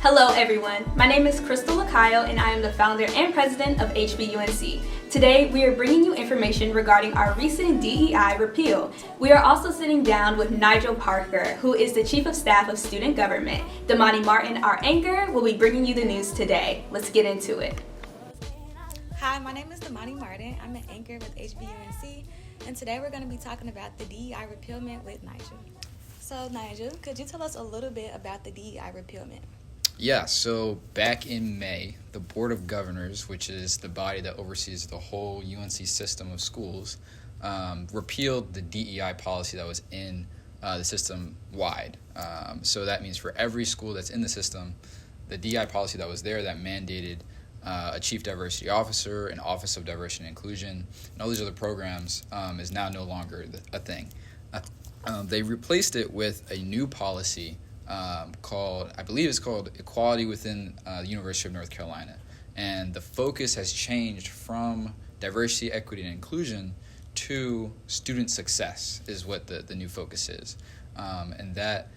Hello everyone, my name is Krystal Lacayo and I am the founder and president of HBUNC. Today we are bringing you information regarding our recent DEI repeal. We are also sitting down with Nigel Parker, who is the Chief of Staff of Student Government. Damoni Martin, our anchor, will be bringing you the news today. Let's get into it. Hi, my name is Damoni Martin. I'm an anchor with HBUNC, and today we're going to be talking about the DEI repealment with Nigel. So Nigel, could you tell us a little bit about the DEI repealment? Yeah, so back in May, the Board of Governors, which is the body that oversees the whole UNC system of schools, repealed the DEI policy that was in the system wide. So that means for every school that's in the system, the DEI policy that was there that mandated a chief diversity officer, an office of diversity and inclusion, and all these other programs is now no longer a thing. They replaced it with a new policy called Equality within the University of North Carolina. And the focus has changed from diversity, equity, and inclusion to student success is what the new focus is. And that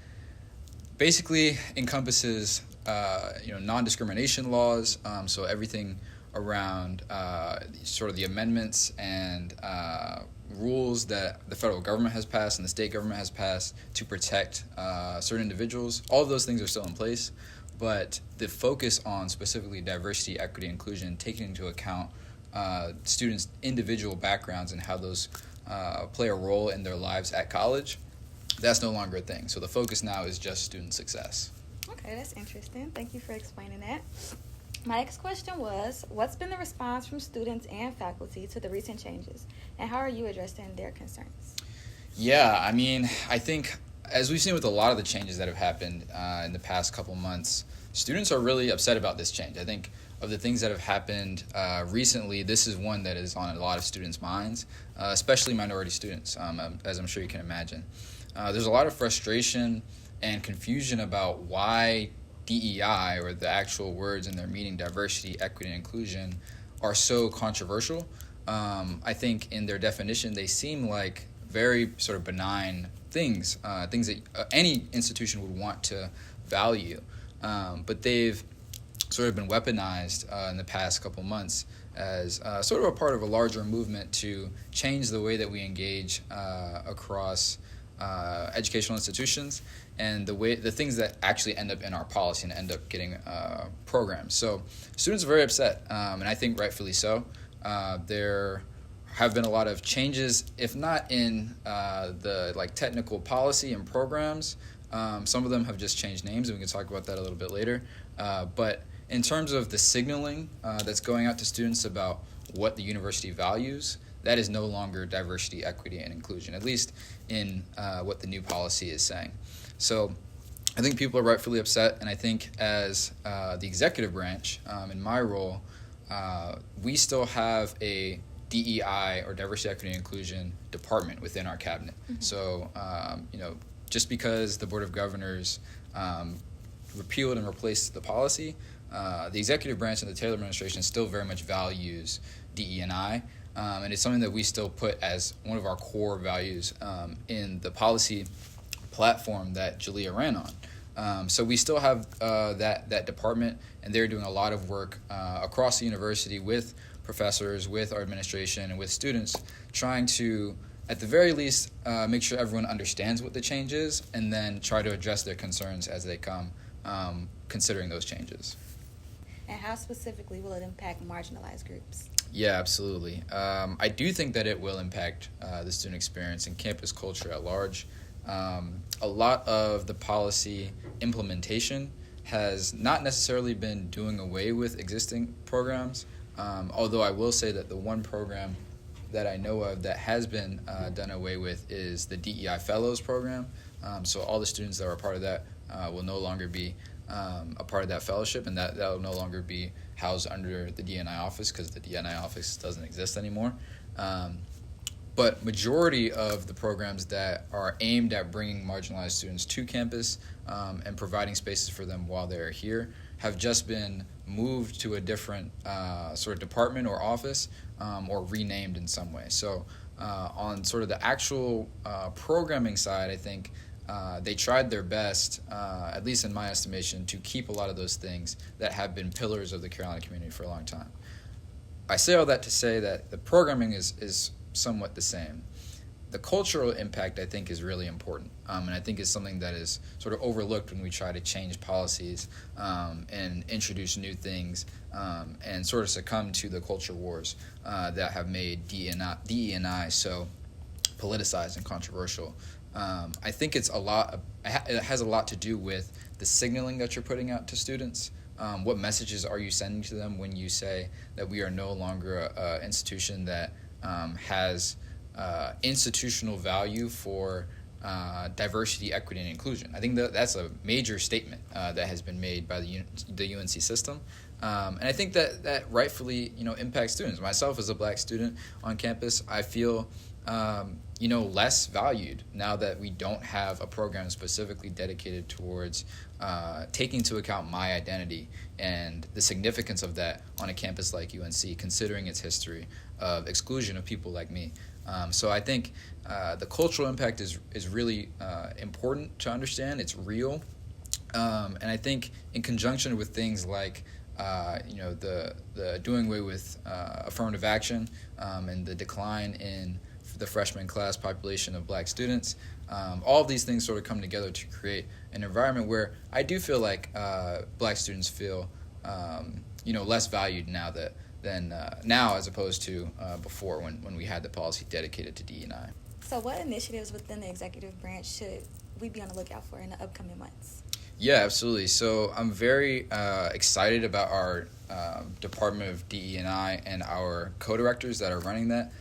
basically encompasses non-discrimination laws, so everything around sort of the amendments and rules that the federal government has passed and the state government has passed to protect certain individuals. All of those things are still in place, but the focus on specifically diversity, equity, inclusion, taking into account students' individual backgrounds and how those play a role in their lives at college, that's no longer a thing. So the focus now is just student success. Okay, that's interesting. Thank you for explaining that. My next question was, what's been the response from students and faculty to the recent changes, and how are you addressing their concerns? Yeah, I think as we've seen with a lot of the changes that have happened in the past couple months, students are really upset about this change. I think of the things that have happened recently, this is one that is on a lot of students' minds, especially minority students, as I'm sure you can imagine. There's a lot of frustration and confusion about why DEI, or the actual words in their meaning, diversity, equity, and inclusion, are so controversial. I think in their definition, they seem like very sort of benign things that any institution would want to value. But they've sort of been weaponized in the past couple months as sort of a part of a larger movement to change the way that we engage across educational institutions and the things that actually end up in our policy and end up getting programs. So students are very upset, and I think rightfully so. There have been a lot of changes, if not in the technical policy and programs. Some of them have just changed names, and we can talk about that a little bit later. But in terms of the signaling that's going out to students about what the university values, that is no longer diversity, equity, and inclusion, at least in what the new policy is saying. So I think people are rightfully upset, and I think as the executive branch, in my role, we still have a DEI, or diversity, equity, and inclusion department within our cabinet. Mm-hmm. So, just because the Board of Governors repealed and replaced the policy, the executive branch and the Taylor administration still very much values DE&I. And it's something that we still put as one of our core values in the policy platform that Jalea ran on. So we still have that department, and they're doing a lot of work across the university with professors, with our administration, and with students, trying to, at the very least, make sure everyone understands what the change is, and then try to address their concerns as they come, considering those changes. And how specifically will it impact marginalized groups? Yeah, absolutely. I do think that it will impact the student experience and campus culture at large. A lot of the policy implementation has not necessarily been doing away with existing programs, although I will say that the one program that I know of that has been done away with is the DEI Fellows program. So all the students that are a part of that will no longer be a part of that fellowship, and that will no longer be housed under the D&I office, because the D&I office doesn't exist anymore. But majority of the programs that are aimed at bringing marginalized students to campus and providing spaces for them while they're here have just been moved to a different sort of department or office or renamed in some way. So on sort of the actual programming side, I think they tried their best, at least in my estimation, to keep a lot of those things that have been pillars of the Carolina community for a long time. I say all that to say that the programming is somewhat the same. The cultural impact, I think, is really important, and I think is something that is sort of overlooked when we try to change policies and introduce new things and sort of succumb to the culture wars that have made DE&I so politicized and controversial. I think it has a lot to do with the signaling that you're putting out to students. What messages are you sending to them when you say that we are no longer an institution that has institutional value for diversity, equity, and inclusion? I think that's a major statement that has been made by the UNC system. And I think that rightfully, impacts students. Myself as a black student on campus, I feel less valued now that we don't have a program specifically dedicated towards taking into account my identity and the significance of that on a campus like UNC, considering its history of exclusion of people like me. So I think the cultural impact is really important to understand. It's real. And I think in conjunction with things like the doing away with affirmative action and the decline in the freshman class population of black students, all of these things sort of come together to create an environment where I do feel like black students feel less valued now as opposed to before when we had the policy dedicated to DE&I. So what initiatives within the executive branch should we be on the lookout for in the upcoming months? Yeah, absolutely. So I'm very excited about our Department of DE&I and our co-directors that are running that.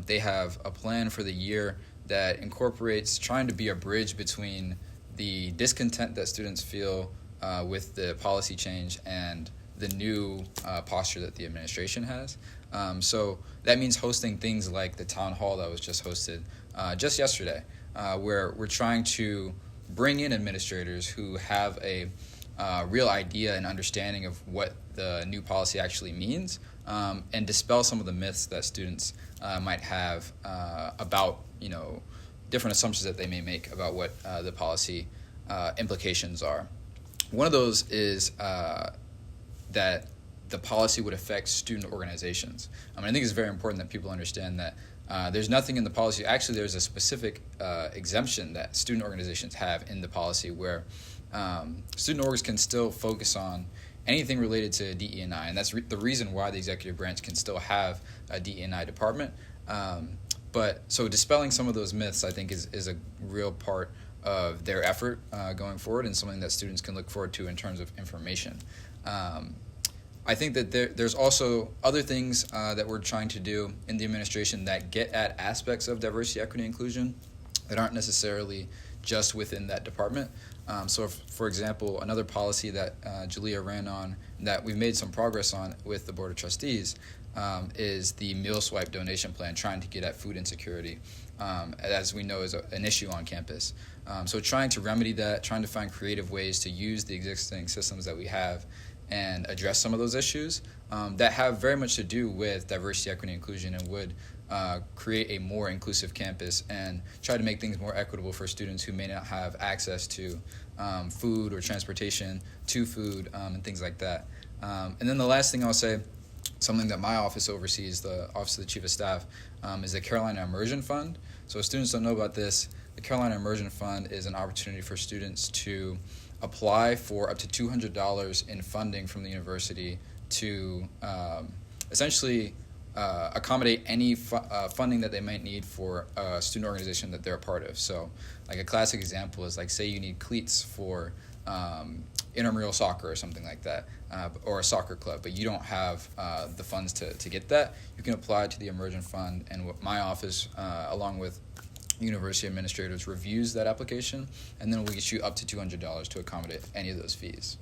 They have a plan for the year that incorporates trying to be a bridge between the discontent that students feel with the policy change and the new posture that the administration has. So that means hosting things like the town hall that was just hosted just yesterday, where we're trying to bring in administrators who have a real idea and understanding of what the new policy actually means, and dispel some of the myths that students might have about different assumptions that they may make about what the policy implications are. One of those is that the policy would affect student organizations. I think it's very important that people understand that there's nothing in the policy. Actually, there's a specific exemption that student organizations have in the policy where student orgs can still focus on anything related to DE&I, and that's the reason why the executive branch can still have a DE&I department. But so dispelling some of those myths, I think, is a real part of their effort going forward, and something that students can look forward to in terms of information. I think that there's also other things that we're trying to do in the administration that get at aspects of diversity, equity, and inclusion that aren't necessarily just within that department. So, for example, another policy that Jalea ran on that we've made some progress on with the Board of Trustees is the meal swipe donation plan, trying to get at food insecurity, as we know is an issue on campus. So trying to remedy that, trying to find creative ways to use the existing systems that we have and address some of those issues that have very much to do with diversity, equity, and inclusion, and would create a more inclusive campus and try to make things more equitable for students who may not have access to food or transportation to food and things like that. And then the last thing I'll say, something that my office oversees, the Office of the Chief of Staff, is the Carolina Immersion Fund. So if students don't know about this, the Carolina Immersion Fund is an opportunity for students to apply for up to $200 in funding from the university to essentially accommodate any funding that they might need for a student organization that they're a part of. So like a classic example is like, say you need cleats for intramural soccer or something like that, or a soccer club, but you don't have the funds to get that. You can apply to the Immersion Fund, and what my office, along with university administrators, reviews that application, and then we'll get you up to $200 to accommodate any of those fees.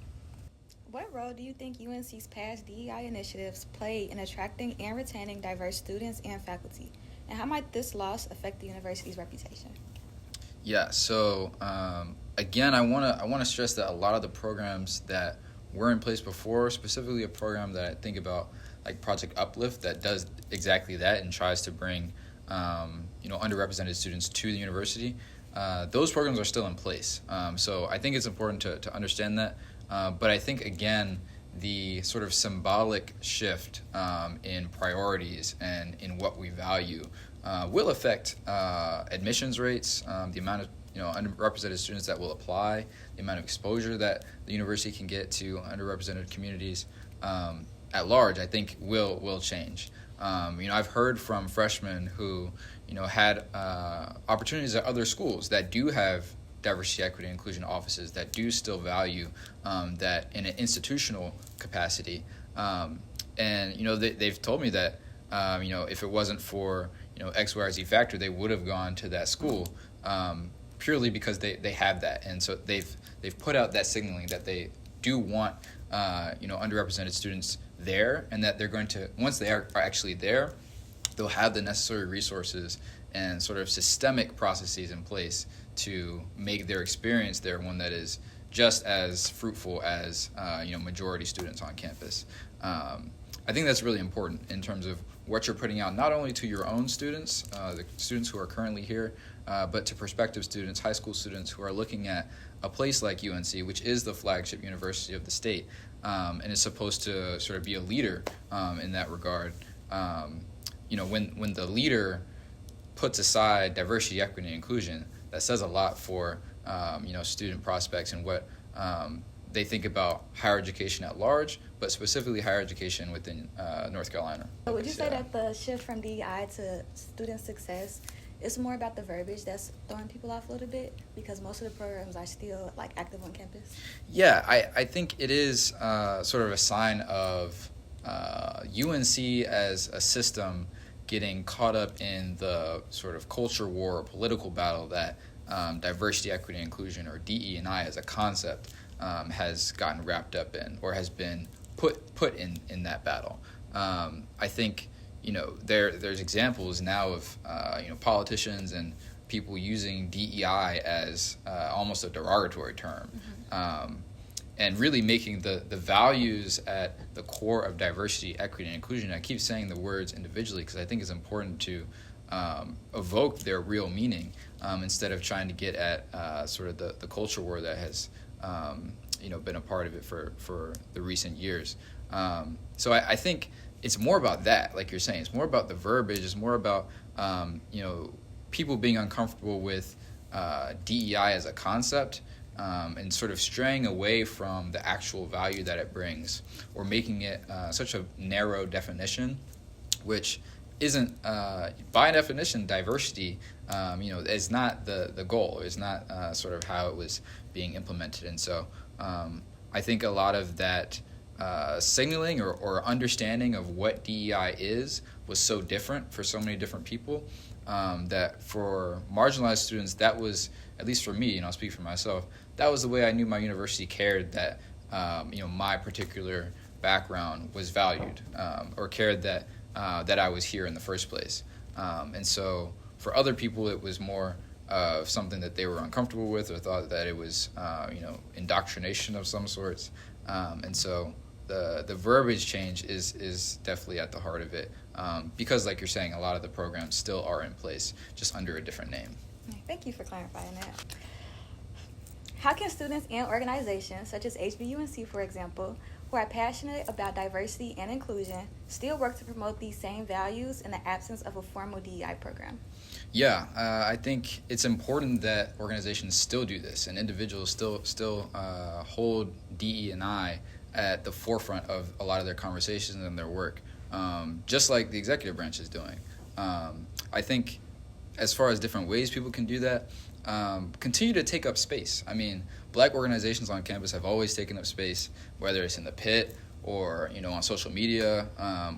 What role do you think UNC's past DEI initiatives play in attracting and retaining diverse students and faculty? And how might this loss affect the university's reputation? Yeah, so again, I want to stress that a lot of the programs that were in place before, specifically a program that I think about like Project Uplift that does exactly that and tries to bring underrepresented students to the university. those programs are still in place. So I think it's important to understand that. But I think, again, the sort of symbolic shift in priorities and in what we value will affect admissions rates, the amount of underrepresented students that will apply, the amount of exposure that the university can get to underrepresented communities at large. I think will change. I've heard from freshmen who had opportunities at other schools that do have diversity, equity, and inclusion offices that do still value that in an institutional capacity. They've told me that if it wasn't for X, Y, or Z factor, they would have gone to that school purely because they have that, and so they've put out that signaling that they do want underrepresented students there, and that they're going to, once they are actually there, they'll have the necessary resources and sort of systemic processes in place to make their experience there one that is just as fruitful as majority students on campus. I think that's really important in terms of what you're putting out, not only to your own students, the students who are currently here, but to prospective students, high school students who are looking at a place like UNC, which is the flagship university of the state, and is supposed to sort of be a leader in that regard. When the leader puts aside diversity, equity, and inclusion, that says a lot for student prospects and what they think about higher education at large, but specifically higher education within North Carolina. So would you say that the shift from DEI to student success is more about the verbiage that's throwing people off a little bit, because most of the programs are still active on campus? Yeah, I think it is sort of a sign of UNC as a system getting caught up in the sort of culture war or political battle that diversity, equity, and inclusion, or DE&I as a concept, has gotten wrapped up in, or has been put in that battle. I think there's examples now of politicians and people using DEI as almost a derogatory term, and really making the values at the core of diversity, equity, and inclusion. I keep saying the words individually because I think it's important to evoke their real meaning, instead of trying to get at sort of the culture war that has been a part of it for the recent years. So I think it's more about that, like you're saying. It's more about the verbiage. It's more about people being uncomfortable with DEI as a concept, and sort of straying away from the actual value that it brings, or making it such a narrow definition, which isn't, by definition, diversity, is not the goal. It's not sort of how it was being implemented. And so I think a lot of that signaling or understanding of what DEI is was so different for so many different people, that for marginalized students, that was, at least for me, I'll speak for myself, that was the way I knew my university cared that my particular background was valued, or cared that I was here in the first place. And so for other people, it was more of something that they were uncomfortable with, or thought that it was indoctrination of some sorts. And so the verbiage change is definitely at the heart of it, because, like you're saying, a lot of the programs still are in place, just under a different name. Thank you for clarifying that. How can students and organizations, such as HBUNC, for example, who are passionate about diversity and inclusion, still work to promote these same values in the absence of a formal DEI program? Yeah, I think it's important that organizations still do this, and individuals still hold DE&I at the forefront of a lot of their conversations and their work, just like the executive branch is doing. I think as far as different ways people can do that, continue to take up space. I mean, Black organizations on campus have always taken up space, whether it's in the pit or on social media,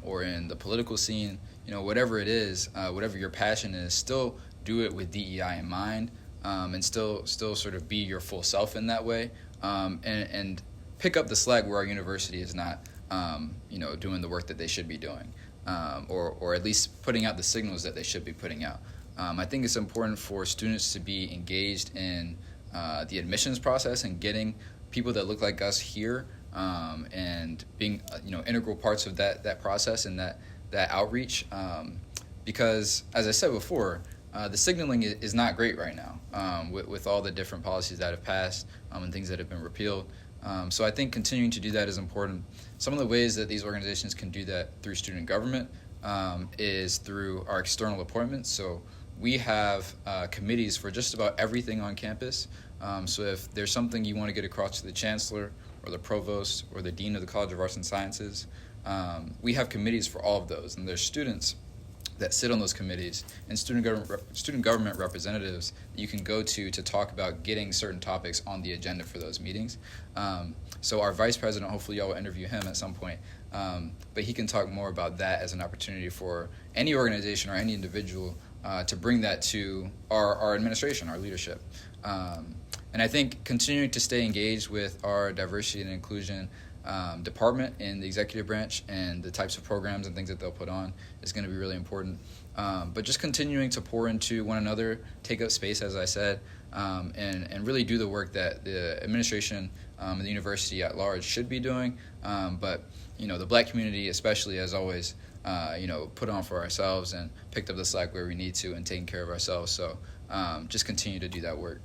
or in the political scene. Whatever it is, whatever your passion is, still do it with DEI in mind, and still sort of be your full self in that way, and pick up the slack where our university is not doing the work that they should be doing, or at least putting out the signals that they should be putting out. I think it's important for students to be engaged in the admissions process and getting people that look like us here, and being integral parts of that process and that outreach, because, as I said before, the signaling is not great right now with all the different policies that have passed and things that have been repealed. So I think continuing to do that is important. Some of the ways that these organizations can do that through student government is through our external appointments. So we have committees for just about everything on campus. So if there's something you want to get across to the chancellor or the provost or the dean of the College of Arts and Sciences, we have committees for all of those, and there's students that sit on those committees and student government representatives that you can go to talk about getting certain topics on the agenda for those meetings. So our vice president, hopefully y'all will interview him at some point, but he can talk more about that as an opportunity for any organization or any individual to bring that to our administration, our leadership. And I think continuing to stay engaged with our diversity and inclusion department in the executive branch and the types of programs and things that they'll put on is going to be really important. But just continuing to pour into one another, take up space, as I said, and really do the work that the administration and the university at large should be doing. But the Black community especially has always put on for ourselves and picked up the slack where we need to and taking care of ourselves. So just continue to do that work.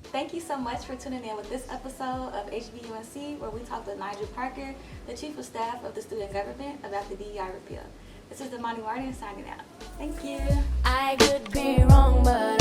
Thank you so much for tuning in with this episode of HBUNC, where we talked with Nigel Parker, the Chief of Staff of the Student Government, about the DEI repeal. This is Damoni signing out. Thank you. I could be wrong, but